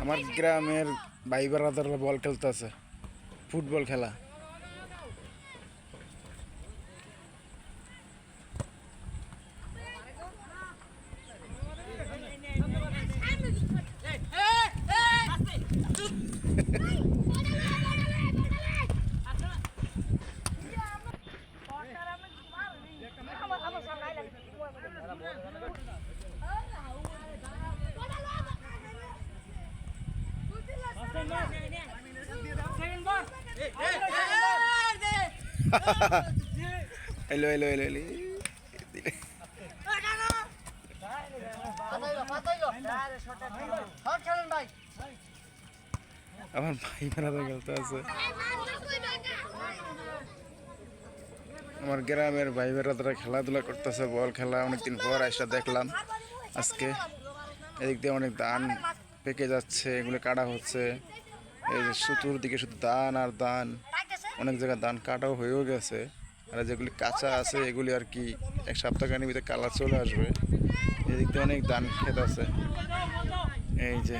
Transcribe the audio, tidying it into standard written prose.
আমার গ্রামের ভাই বেড়াদাররা বল খেলতেছে, ফুটবল খেলা। এলো এলো এলো এলো আমার ভাই বেড়াতে খেলতে আছে। আমার গ্রামের ভাই বেড়াদারা খেলাধুলা করতেছে, বল খেলা। অনেকদিন পর আসা দেখলাম আজকে। এদিক দিয়ে অনেক ধান পেকে যাচ্ছে, এগুলো কাটা হচ্ছে। এই যে চতুর্দিকে শুধু ধান আর ধান, অনেক জায়গায় ধান কাটাও হয়েও গেছে। আর যেগুলি কাঁচা আছে এগুলি আর কি 1 সপ্তাহখানির ভিতরে কালার চলে আসবে। এদিক দিয়ে অনেক ধান ক্ষেত আছে। এই যে